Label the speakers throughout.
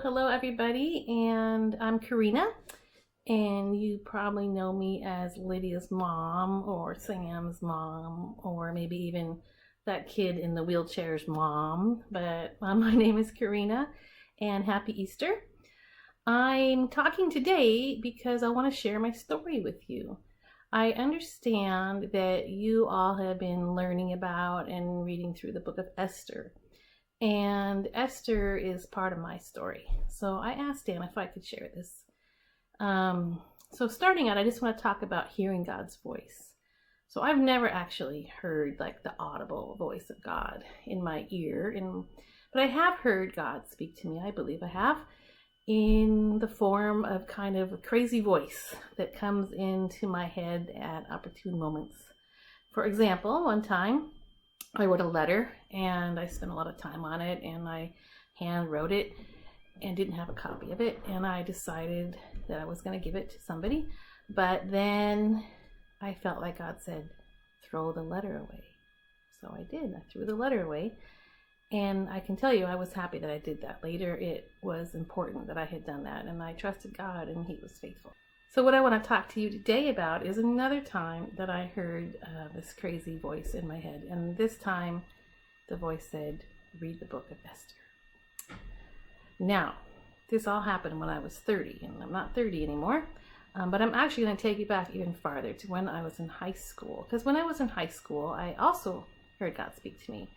Speaker 1: Hello everybody, and I'm Carina, and you probably know me as Lydia's mom, or Sam's mom, or maybe even that kid in the wheelchair's mom, but my name is Carina, and happy Easter. I'm talking today because I want to share my story with you. I understand that you all have been learning about and reading through the book of Esther. And Esther is part of my story. So I asked Dan if I could share this. So starting out, I just want to talk about hearing God's voice. So I've never actually heard like the audible voice of God in my ear, but I have heard God speak to me. I believe I have, in the form of kind of a crazy voice that comes into my head at opportune moments. For example, one time I wrote a letter and I spent a lot of time on it, and I hand wrote it and didn't have a copy of it, and I decided that I was going to give it to somebody, but then I felt like God said, throw the letter away. So I did. I threw the letter away, and I can tell you I was happy that I did that. Later it was important that I had done that, and I trusted God and He was faithful. So what I want to talk to you today about is another time that I heard this crazy voice in my head. And this time the voice said, read the book of Esther. Now, this all happened when I was 30, and I'm not 30 anymore. But I'm actually going to take you back even farther to when I was in high school. Because when I was in high school, I also heard God speak to me.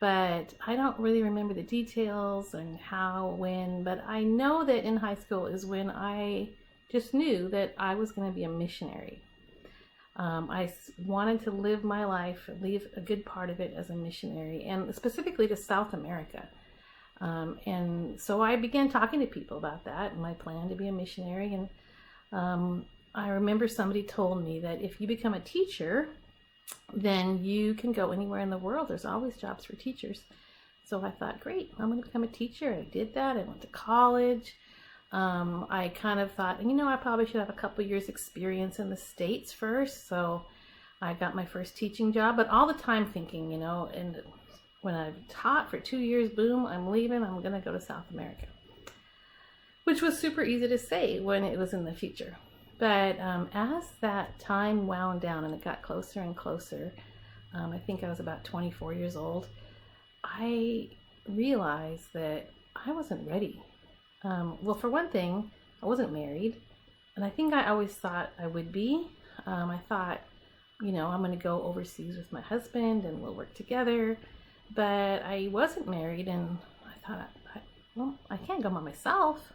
Speaker 1: But I don't really remember the details and how, when. But I know that in high school is when I just knew that I was going to be a missionary. I wanted to live my life, leave a good part of it as a missionary, and specifically to South America. And so I began talking to people about that and my plan to be a missionary. And I remember somebody told me that if you become a teacher, then you can go anywhere in the world. There's always jobs for teachers. So I thought, great, I'm going to become a teacher. I did that. I went to college. I kind of thought, I probably should have a couple years experience in the States first. So I got my first teaching job, but all the time thinking, and when I've taught for 2 years, boom, I'm leaving, I'm going to go to South America, which was super easy to say when it was in the future. But as that time wound down and it got closer and closer, I think I was about 24 years old, I realized that I wasn't ready. Well, for one thing, I wasn't married, and I think I always thought I would be. I thought, I'm going to go overseas with my husband and we'll work together, but I wasn't married, and I thought, I can't go by myself.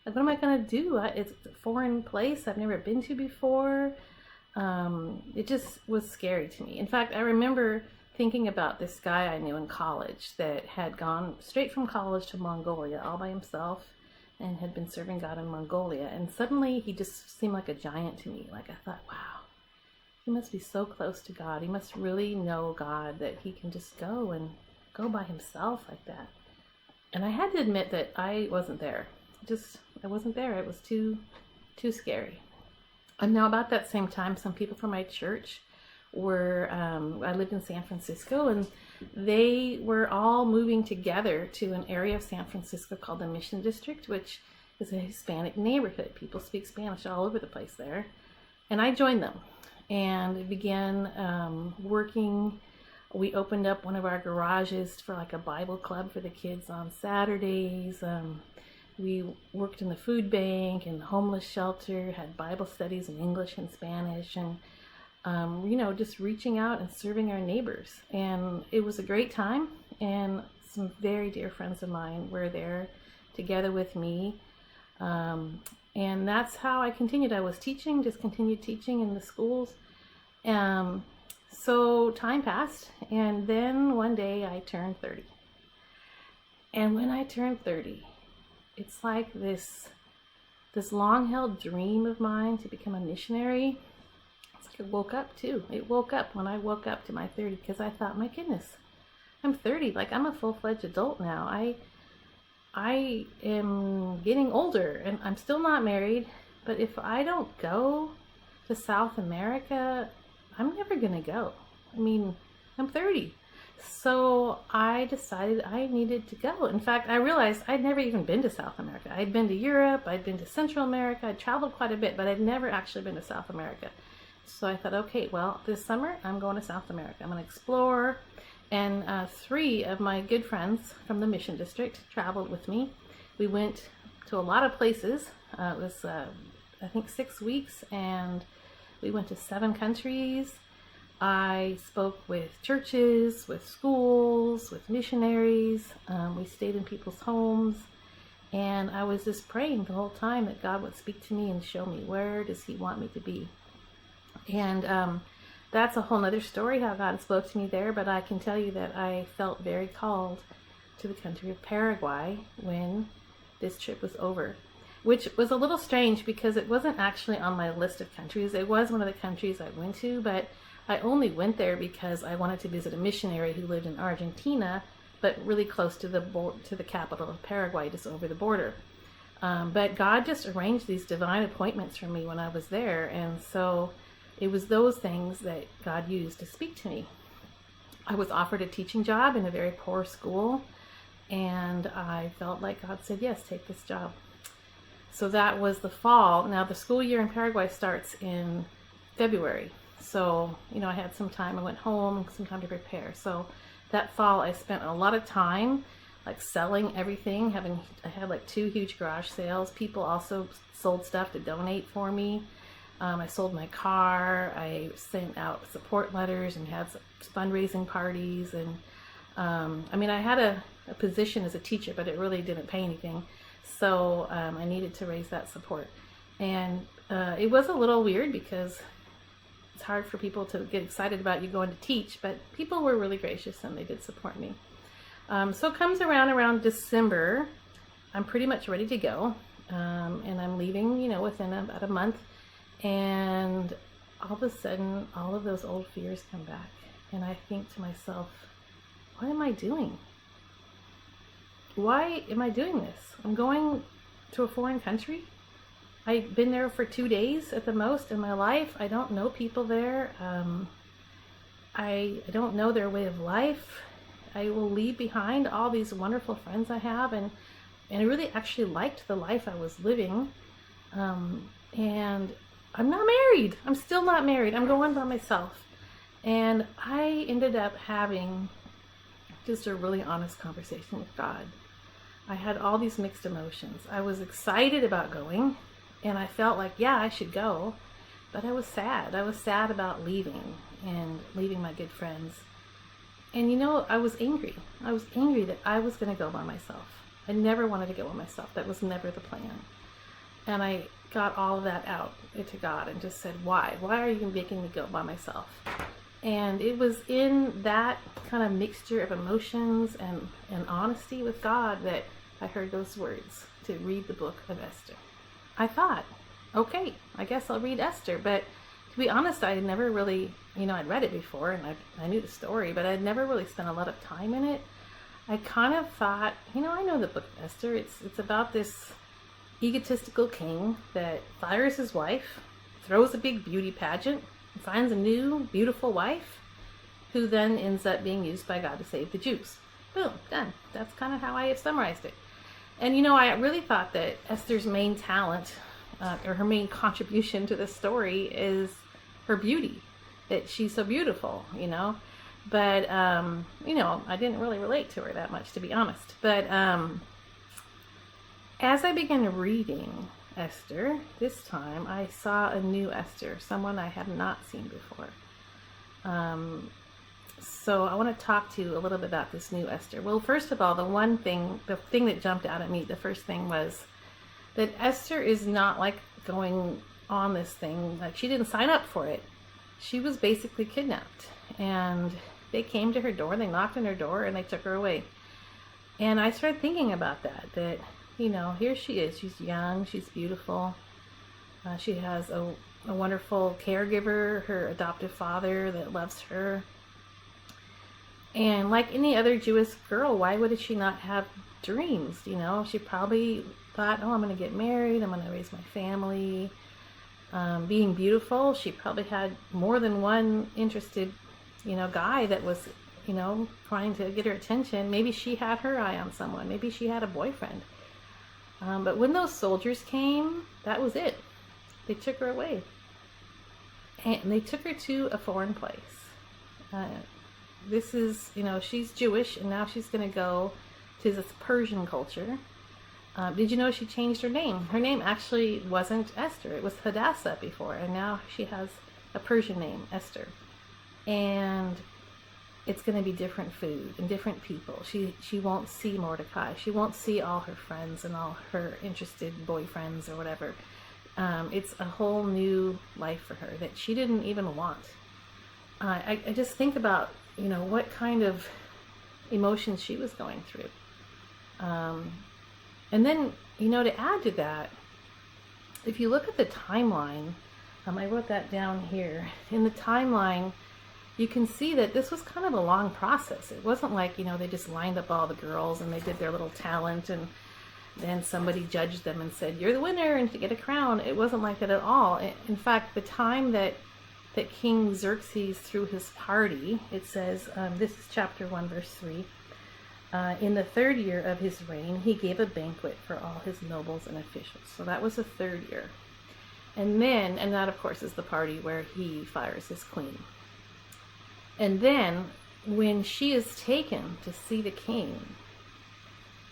Speaker 1: Like, what am I going to do? It's a foreign place I've never been to before. It just was scary to me. In fact, I remember thinking about this guy I knew in college that had gone straight from college to Mongolia all by himself, and had been serving God in Mongolia. And suddenly he just seemed like a giant to me. Like, I thought, wow, he must be so close to God. He must really know God that he can just go by himself like that. And I had to admit that I wasn't there. I wasn't there. It was too scary. And now about that same time, some people from my church I lived in San Francisco, and they were all moving together to an area of San Francisco called the Mission District, which is a Hispanic neighborhood. People speak Spanish all over the place there. And I joined them and began working. We opened up one of our garages for like a Bible club for the kids on Saturdays. We worked in the food bank and the homeless shelter, had Bible studies in English and Spanish, and just reaching out and serving our neighbors. And it was a great time, and some very dear friends of mine were there together with me. And that's how I continued. I was teaching, just continued teaching in the schools. So time passed, and then one day I turned 30. And when I turned 30, it's like this long-held dream of mine to become a missionary. It woke up too. It woke up when I woke up to my 30, because I thought, my goodness, I'm 30. Like, I'm a full-fledged adult now. I am getting older, and I'm still not married. But if I don't go to South America, I'm never gonna go. I'm 30. So I decided I needed to go. In fact, I realized I'd never even been to South America. I'd been to Europe, I'd been to Central America, I'd traveled quite a bit, but I'd never actually been to South America. So I thought, okay, well, this summer I'm going to South America. I'm going to explore. And 3 of my good friends from the Mission District traveled with me. We went to a lot of places. It was, I think, 6 weeks, and we went to 7 countries. I spoke with churches, with schools, with missionaries. We stayed in people's homes, and I was just praying the whole time that God would speak to me and show me, where does He want me to be? And that's a whole nother story, how God spoke to me there, but I can tell you that I felt very called to the country of Paraguay when this trip was over, which was a little strange because it wasn't actually on my list of countries. It was one of the countries I went to, but I only went there because I wanted to visit a missionary who lived in Argentina, but really close to the capital of Paraguay, just over the border. But God just arranged these divine appointments for me when I was there, and so it was those things that God used to speak to me. I was offered a teaching job in a very poor school, and I felt like God said, yes, take this job. So that was the fall. Now the school year in Paraguay starts in February. So, I had some time. I went home, some time to prepare. So that fall I spent a lot of time like selling everything. I had like 2 huge garage sales. People also sold stuff to donate for me. I sold my car. I sent out support letters and had fundraising parties. And I had a position as a teacher, but it really didn't pay anything. So I needed to raise that support. And it was a little weird because it's hard for people to get excited about you going to teach, but people were really gracious and they did support me. So it comes around December. I'm pretty much ready to go. And I'm leaving, within about a month. And all of a sudden, all of those old fears come back. And I think to myself, what am I doing? Why am I doing this? I'm going to a foreign country. I've been there for 2 days at the most in my life. I don't know people there. I don't know their way of life. I will leave behind all these wonderful friends I have. And I really actually liked the life I was living. And I'm not married. I'm still not married. I'm going by myself. And I ended up having just a really honest conversation with God. I had all these mixed emotions. I was excited about going, and I felt like, yeah, I should go. But I was sad. I was sad about leaving and leaving my good friends. And I was angry. I was angry that I was going to go by myself. I never wanted to go by myself. That was never the plan. And I got all of that out to God and just said, why? Why are you making me go by myself? And it was in that kind of mixture of emotions and honesty with God that I heard those words to read the book of Esther. I thought, okay, I guess I'll read Esther. But to be honest, I had never really, I'd read it before and I knew the story, but I'd never really spent a lot of time in it. I kind of thought, I know the book of Esther. It's about this egotistical king that fires his wife, throws a big beauty pageant, and finds a new beautiful wife, who then ends up being used by God to save the Jews. Boom, done. That's kind of how I have summarized it. And I really thought that Esther's main talent, or her main contribution to this story, is her beauty, that she's so beautiful, But, I didn't really relate to her that much, to be honest. But as I began reading Esther, this time I saw a new Esther, someone I had not seen before. So I want to talk to you a little bit about this new Esther. Well, first of all, the thing that jumped out at me, the first thing was that Esther is not like going on this thing, like she didn't sign up for it. She was basically kidnapped, and they came to her door, they knocked on her door, and they took her away. And I started thinking about that here she is. She's young, she's beautiful. She has a wonderful caregiver, her adoptive father that loves her. And like any other Jewish girl, why would she not have dreams? She probably thought, oh, I'm going to get married, I'm going to raise my family. Being beautiful, she probably had more than one interested, guy that was trying to get her attention. Maybe she had her eye on someone. Maybe she had a boyfriend. But when those soldiers came, that was it. They took her away. And they took her to a foreign place. This is, she's Jewish, and now she's going to go to this Persian culture. Did you know she changed her name? Her name actually wasn't Esther. It was Hadassah before, and now she has a Persian name, Esther. And it's going to be different food and different people. She won't see Mordecai. She won't see all her friends and all her interested boyfriends or whatever. It's a whole new life for her that she didn't even want. I just think about, what kind of emotions she was going through. And then, to add to that, if you look at the timeline, I wrote that down here. In the timeline, you can see that this was kind of a long process. It wasn't like, they just lined up all the girls and they did their little talent and then somebody judged them and said, you're the winner and to get a crown. It wasn't like that at all. In fact, the time that King Xerxes threw his party, it says, this is chapter 1, verse 3, in the 3rd year of his reign, he gave a banquet for all his nobles and officials. So that was the 3rd year. And that of course is the party where he fires his queen. And then when she is taken to see the king,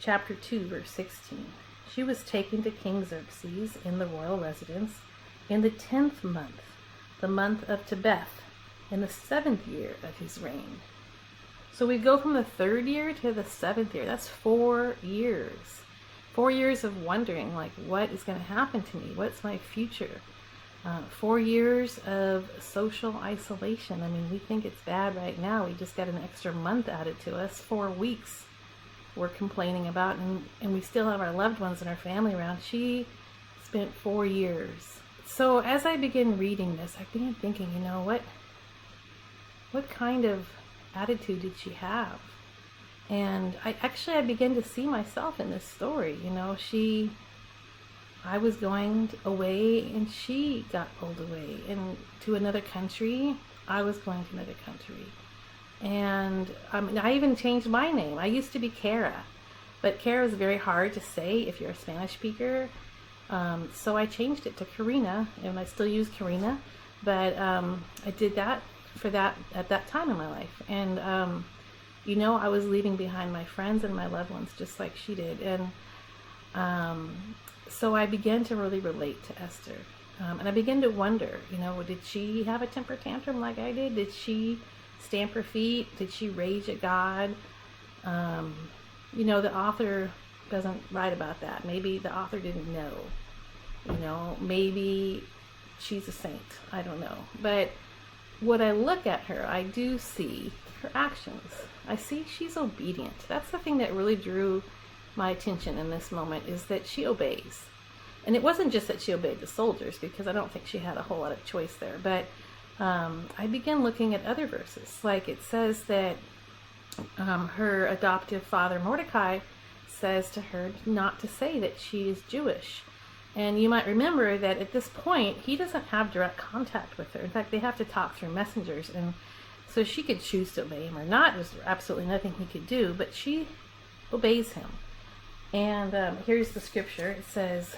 Speaker 1: chapter 2, verse 16, she was taken to King Xerxes in the royal residence in the 10th month, the month of Tebeth, in the 7th year of his reign. So we go from the 3rd year to the 7th year. That's 4 years. 4 years of wondering, like, what is going to happen to me? What's my future? 4 years of social isolation. I mean, we think it's bad right now. We just got an extra month added to us. 4 weeks we're complaining about, and we still have our loved ones and our family around. She spent 4 years. So as I begin reading this, I began thinking, what kind of attitude did she have? And I began to see myself in this story. I was going away and she got pulled away and to another country. I was going to another country. And I even changed my name. I used to be Kara, but Kara is very hard to say if you're a Spanish speaker. So I changed it to Carina, and I still use Carina, but I did that at that time in my life. And I was leaving behind my friends and my loved ones just like she did. And so I began to really relate to Esther. And I began to wonder, did she have a temper tantrum like I did? Did she stamp her feet? Did she rage at God? The author doesn't write about that. Maybe the author didn't know. Maybe she's a saint. I don't know. But when I look at her, I do see her actions. I see she's obedient. That's the thing that really drew my attention in this moment, is that she obeys. And it wasn't just that she obeyed the soldiers, because I don't think she had a whole lot of choice there. But I began looking at other verses. Like it says that her adoptive father, Mordecai, says to her not to say that she is Jewish. And you might remember that at this point, he doesn't have direct contact with her. In fact, they have to talk through messengers. And so she could choose to obey him or not. There's absolutely nothing he could do, but she obeys him. And here's the scripture. It says,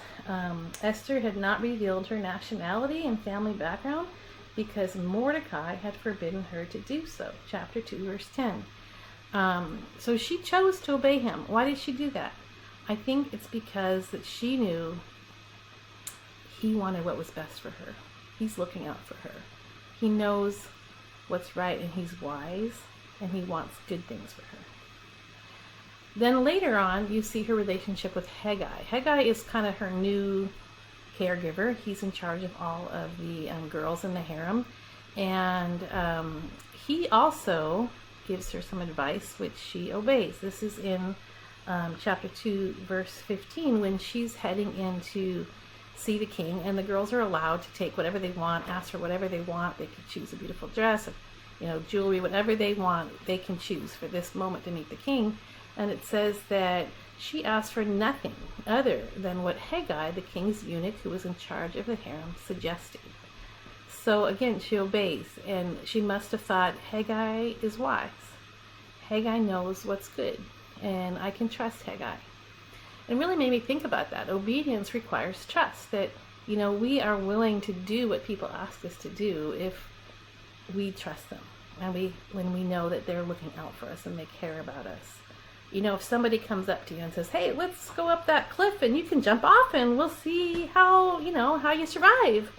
Speaker 1: Esther had not revealed her nationality and family background because Mordecai had forbidden her to do so. Chapter 2, verse 10. So she chose to obey him. Why did she do that? I think it's because that she knew he wanted what was best for her. He's looking out for her. He knows what's right, and he's wise, and he wants good things for her. Then later on, you see her relationship with Haggai. Haggai is kind of her new caregiver. He's in charge of all of the girls in the harem. And he also gives her some advice, which she obeys. This is in chapter 2, verse 15, when she's heading in to see the king, and the girls are allowed to take whatever they want, ask for whatever they want. They can choose a beautiful dress, jewelry, whatever they want, they can choose for this moment to meet the king. And it says that she asked for nothing other than what Haggai, the king's eunuch who was in charge of the harem, suggested. So again, she obeys, and she must have thought Haggai is wise. Haggai knows what's good, and I can trust Haggai. It really made me think about that. Obedience requires trust, that, we are willing to do what people ask us to do if we trust them, and when we know that they're looking out for us and they care about us. If somebody comes up to you and says, hey, let's go up that cliff and you can jump off and we'll see how you survive.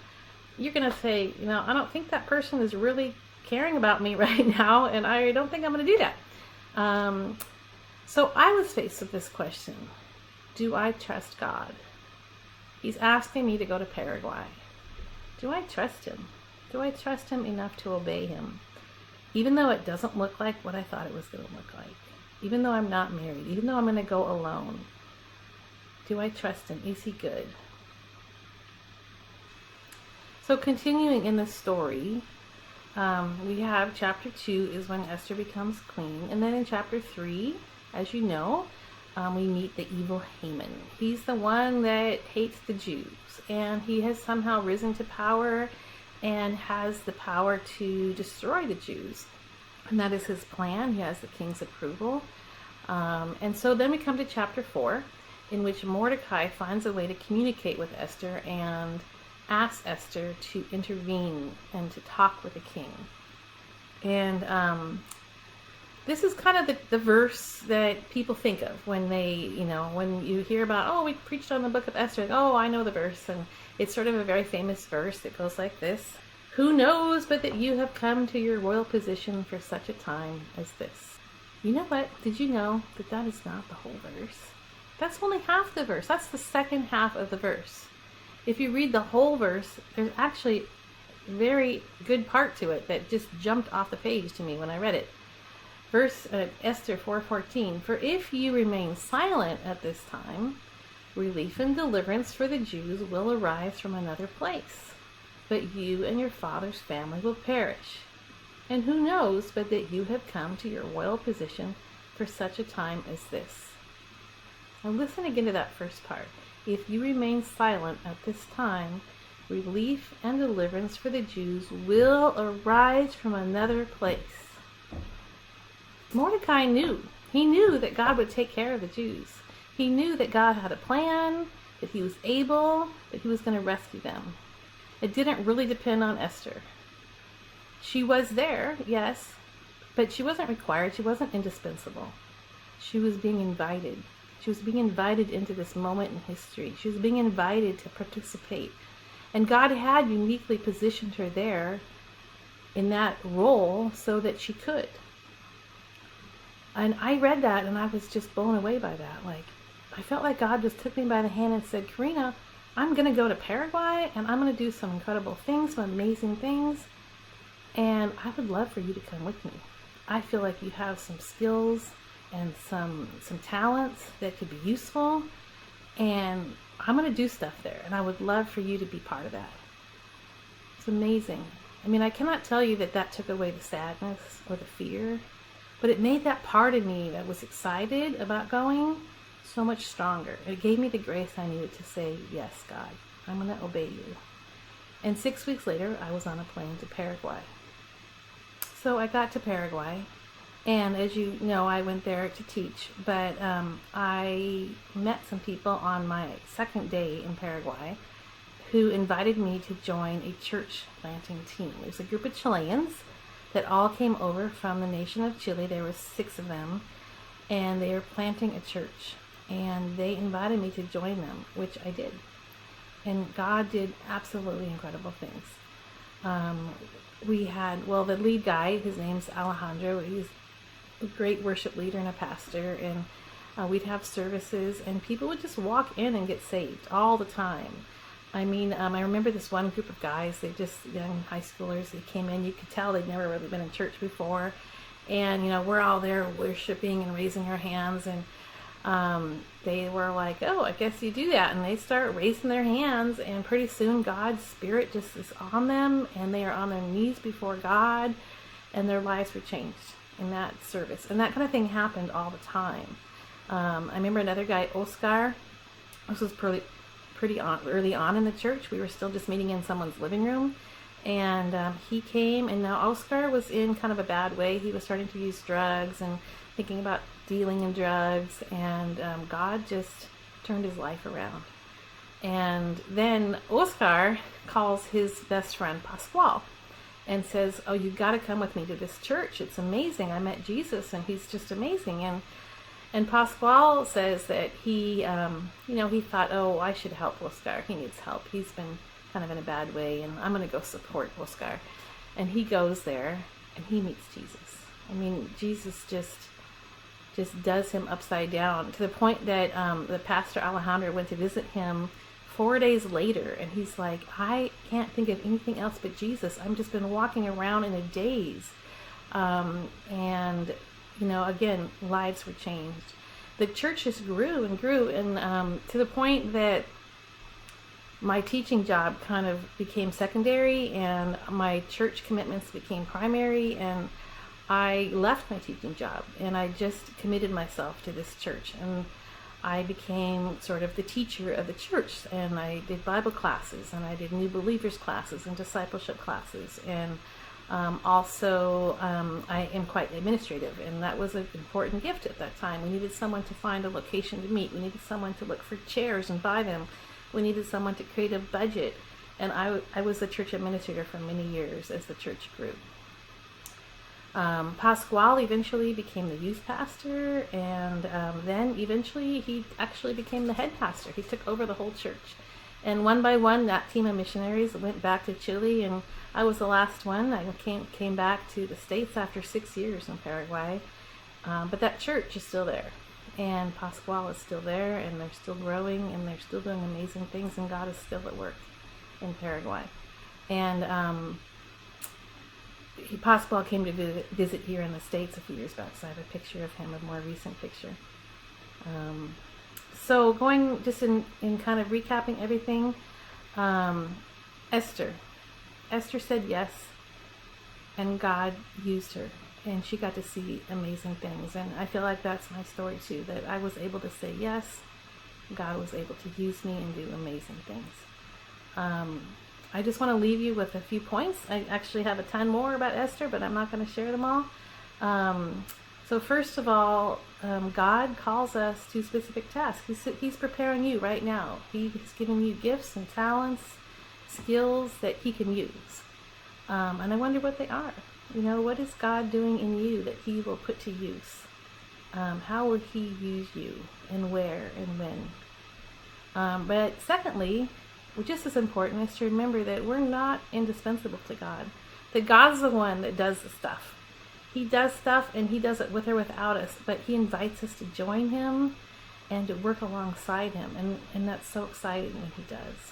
Speaker 1: You're going to say, I don't think that person is really caring about me right now, and I don't think I'm going to do that. So I was faced with this question. Do I trust God? He's asking me to go to Paraguay. Do I trust him? Do I trust him enough to obey him? Even though it doesn't look like what I thought it was going to look like. Even though I'm not married. Even though I'm going to go alone. Do I trust him? Is he good? So continuing in the story, we have chapter 2 is when Esther becomes queen. And then in chapter 3, as you know, we meet the evil Haman. He's the one that hates the Jews. And he has somehow risen to power and has the power to destroy the Jews. And that is his plan. He has the king's approval. And so then we come to chapter 4, in which Mordecai finds a way to communicate with Esther and asks Esther to intervene and to talk with the king. And this is kind of the verse that people think of when they, when you hear about, oh, we preached on the book of Esther. Oh, I know the verse. And it's sort of a very famous verse that goes like this. Who knows but that you have come to your royal position for such a time as this? You know what? Did you know that that is not the whole verse? That's only half the verse. That's the second half of the verse. If you read the whole verse, there's actually a very good part to it that just jumped off the page to me when I read it. Verse Esther 4:14, for if you remain silent at this time, relief and deliverance for the Jews will arise from another place, but you and your father's family will perish. And who knows but that you have come to your royal position for such a time as this. Now listen again to that first part. If you remain silent at this time, relief and deliverance for the Jews will arise from another place. Mordecai knew. He knew that God would take care of the Jews. He knew that God had a plan, that he was able, that he was going to rescue them. It didn't really depend on Esther. She was there, yes, but she wasn't required. She wasn't indispensable. She was being invited. She was being invited into this moment in history. She was being invited to participate. And God had uniquely positioned her there in that role so that she could. And I read that and I was just blown away by that. I felt like God just took me by the hand and said, Carina, I'm going to go to Paraguay and I'm going to do some incredible things, some amazing things. And I would love for you to come with me. I feel like you have some skills and some talents that could be useful. And I'm going to do stuff there. And I would love for you to be part of that. It's amazing. I mean, I cannot tell you that took away the sadness or the fear. But it made that part of me that was excited about going so much stronger. It gave me the grace I needed to say, yes, God, I'm going to obey you. And 6 weeks later, I was on a plane to Paraguay. So I got to Paraguay, and as you know, I went there to teach. But I met some people on my second day in Paraguay who invited me to join a church planting team. It was a group of Chileans that all came over from the nation of Chile. There were 6 of them, and they were planting a church. And they invited me to join them, which I did. And God did absolutely incredible things. We had, the lead guy, his name's Alejandro. He's a great worship leader and a pastor. And we'd have services, and people would just walk in and get saved all the time. I mean, I remember this one group of guys, they just, young high schoolers, they came in, you could tell they'd never really been in church before. And, we're all there worshiping and raising our hands. And they were like, oh, I guess you do that. And they start raising their hands. And pretty soon God's Spirit just is on them. And they are on their knees before God. And their lives were changed in that service. And that kind of thing happened all the time. I remember another guy, Oscar. This was pretty early on in the church. We were still just meeting in someone's living room. And he came, and now Oscar was in kind of a bad way. He was starting to use drugs and thinking about dealing in drugs, and God just turned his life around. And then Oscar calls his best friend Pascual and says, oh, you've got to come with me to this church. It's amazing. I met Jesus, and he's just amazing. And Pascual says that he, he thought, oh, I should help Oscar. He needs help. He's been kind of in a bad way, and I'm going to go support Oscar. And he goes there, and he meets Jesus. I mean, Jesus just does him upside down, to the point that the pastor Alejandro went to visit him 4 days later, and he's like, I can't think of anything else but Jesus. I've just been walking around in a daze. And, again, lives were changed. The church just grew and grew, and to the point that my teaching job kind of became secondary, and my church commitments became primary, and I left my teaching job, and I just committed myself to this church, and I became sort of the teacher of the church, and I did Bible classes, and I did new believers classes and discipleship classes, and also I am quite administrative, and that was an important gift at that time. We needed someone to find a location to meet. We needed someone to look for chairs and buy them. We needed someone to create a budget, and I was the church administrator for many years as the church grew. Pascual eventually became the youth pastor, and then eventually he actually became the head pastor. He took over the whole church. And one by one, that team of missionaries went back to Chile, and I was the last one. I came back to the States after 6 years in Paraguay. But that church is still there, and Pascual is still there, and they're still growing, and they're still doing amazing things, and God is still at work in Paraguay. And Pascual came to visit here in the States a few years back, so I have a picture of him, a more recent picture. So going just in kind of recapping everything, Esther said yes, and God used her, and she got to see amazing things. And I feel like that's my story too, that I was able to say yes, God was able to use me and do amazing things. I just want to leave you with a few points. I actually have a ton more about Esther, but I'm not going to share them all. So first of all, God calls us to specific tasks. He's preparing you right now. He's giving you gifts and talents, skills that he can use. And I wonder what they are. What is God doing in you that he will put to use? How will he use you, and where and when? But secondly, just as important is to remember that we're not indispensable to God. That God's the one that does the stuff. He does stuff, and he does it with or without us, but he invites us to join him and to work alongside him, and that's so exciting when he does.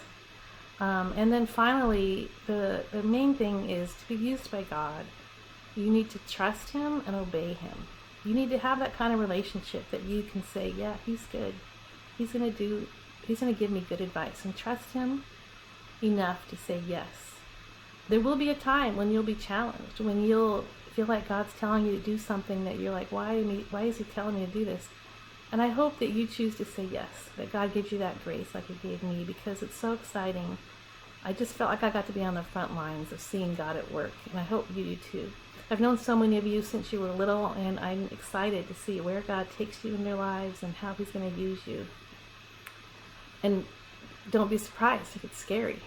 Speaker 1: And then finally, the main thing is to be used by God. You need to trust him and obey him. You need to have that kind of relationship that you can say, yeah, he's good. He's going to give me good advice, and trust him enough to say yes. There will be a time when you'll be challenged, when you'll feel like God's telling you to do something that you're like, why is he telling me to do this? And I hope that you choose to say yes, that God gives you that grace like he gave me, because it's so exciting. I just felt like I got to be on the front lines of seeing God at work, and I hope you do too. I've known so many of you since you were little, and I'm excited to see where God takes you in your lives and how he's going to use you. And don't be surprised if it's scary.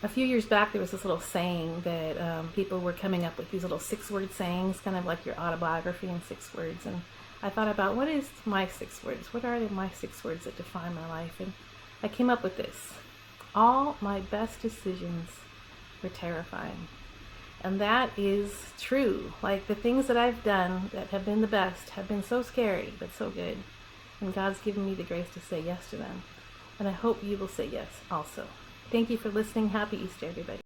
Speaker 1: A few years back, there was this little saying that people were coming up with these little 6-word sayings, kind of like your autobiography in 6 words. And I thought about, what is my 6 words? What are my 6 words that define my life? And I came up with this. All my best decisions were terrifying. And that is true. Like, the things that I've done that have been the best have been so scary, but so good. And God's given me the grace to say yes to them. And I hope you will say yes also. Thank you for listening. Happy Easter, everybody.